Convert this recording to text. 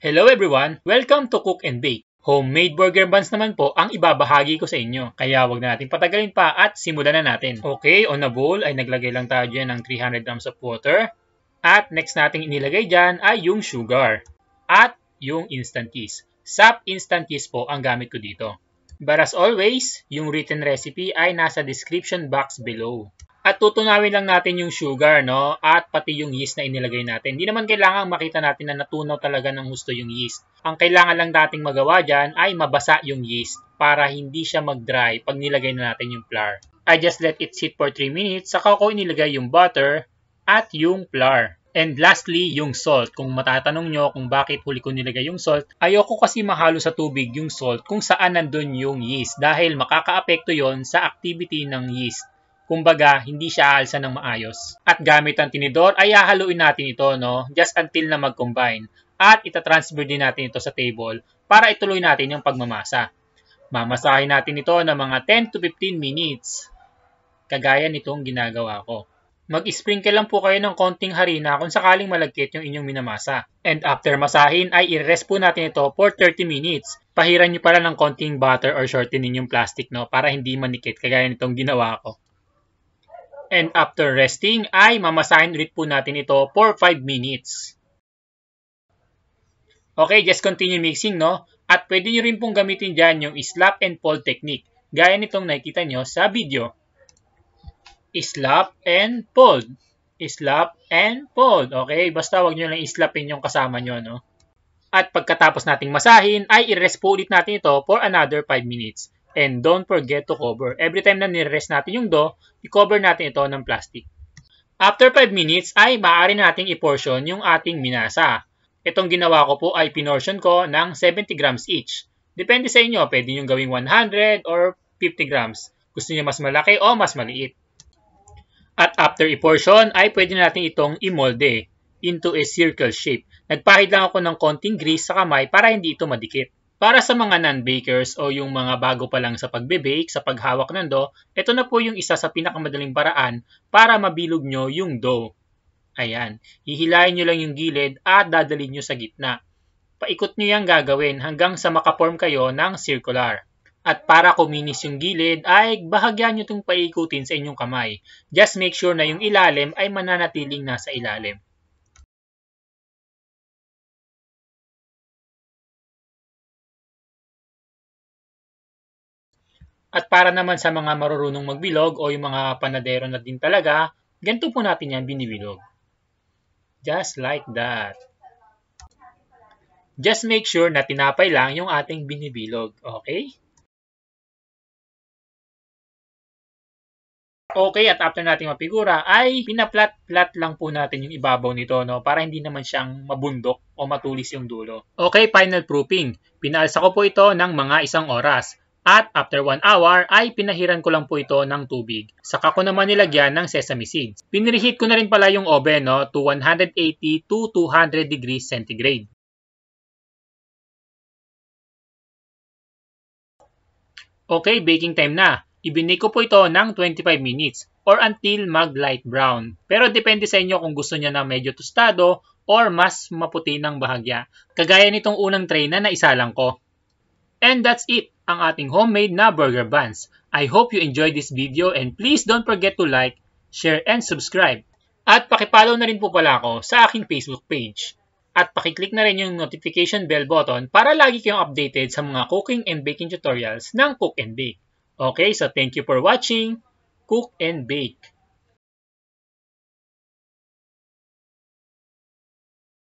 Hello everyone! Welcome to Cook and Bake. Homemade burger buns naman po ang ibabahagi ko sa inyo. Kaya wag na natin patagalin pa at simulan na natin. Okay, on a bowl ay naglagay lang tayo dyan ng 300 grams of water. At next nating inilagay dyan ay yung sugar. At yung instant yeast. SAP instant yeast po ang gamit ko dito. But as always, yung written recipe ay nasa description box below. At tutunawin lang natin yung sugar, no? At pati yung yeast na inilagay natin. Hindi naman kailangan makita natin na natunaw talaga ng gusto yung yeast. Ang kailangan lang nating magawa dyan ay mabasa yung yeast para hindi siya mag-dry pag nilagay na natin yung flour. I just let it sit for 3 minutes, saka ko inilagay yung butter at yung flour. And lastly, yung salt. Kung matatanong nyo kung bakit huli ko nilagay yung salt, ayoko kasi mahalo sa tubig yung salt kung saan nandun yung yeast dahil makakaapekto yon sa activity ng yeast. Kumbaga, hindi siya aalsa ng maayos. At gamit ang tinidor, ay hahaluin natin ito, no? Just until na mag-combine. At itatransfer din natin ito sa table para ituloy natin yung pagmamasa. Mamasahin natin ito ng mga 10 to 15 minutes. Kagaya nitong ginagawa ko. Mag-sprinkle lang po kayo ng konting harina kung sakaling malagkit yung inyong minamasa. And after masahin, ay i-rest po natin ito for 30 minutes. Pahiran nyo pala ng konting butter or shortenin yung plastic, no? Para hindi manikit, kagaya nitong ginawa ko. And after resting, ay mamasahin ulit po natin ito for 5 minutes. Okay, just continue mixing, no? At pwede nyo rin pong gamitin dyan yung slap and fold technique. Gaya nitong nakikita nyo sa video. Slap and fold. Slap and fold. Okay, basta wag nyo lang islapin yung kasama nyo, no? At pagkatapos nating masahin, ay i-rest po ulit natin ito for another 5 minutes. And don't forget to cover. Every time na nire-rest natin yung dough, i-cover natin ito ng plastic. After 5 minutes, ay maaari nating i-portion yung ating minasa. Itong ginawa ko po ay pinortion ko ng 70 grams each. Depende sa inyo, pwede nyo gawing 100 or 50 grams. Gusto nyo mas malaki o mas maliit. At after i-portion, ay pwede natin itong i-molde into a circle shape. Nagpahid lang ako ng konting grease sa kamay para hindi ito madikit. Para sa mga non-bakers o yung mga bago pa lang sa pagbe-bake, sa paghawak ng dough, ito na po yung isa sa pinakamadaling paraan para mabilog nyo yung dough. Ayan, hihilahin nyo lang yung gilid at dadalhin nyo sa gitna. Paikot nyo yung gagawin hanggang sa makaform kayo ng circular. At para kuminis yung gilid ay bahagyan nyo itong paikutin sa inyong kamay. Just make sure na yung ilalim ay mananatiling nasa ilalim. At para naman sa mga marurunong magbilog o yung mga panadero na din talaga, ganito po natin yan binibilog. Just like that. Just make sure na tinapay lang yung ating binibilog. Okay? Okay, at after nating mapigura, ay pinaplat-plat lang po natin yung ibabaw nito, no? Para hindi naman siyang mabundok o matulis yung dulo. Okay, final proofing. Pinaalsa ko po ito ng mga 1 oras. At after 1 hour, ay pinahiran ko lang po ito ng tubig. Saka ko naman nilagyan ng sesame seeds. Pinreheat ko na rin pala yung oven, no, to 180 to 200 degrees centigrade. Okay, baking time na. Ibinake ko po ito ng 25 minutes or until mag-light brown. Pero depende sa inyo kung gusto niya na medyo tostado or mas maputi ng bahagya. Kagaya nitong unang tray na naisalang ko. And that's it, ang ating homemade na burger buns. I hope you enjoyed this video and please don't forget to like, share, and subscribe. At pakipollow na rin po pala ako sa aking Facebook page. At pakiclick na rin yung notification bell button para lagi kayong updated sa mga cooking and baking tutorials ng Cook and Bake. Okay, so thank you for watching. Cook and Bake.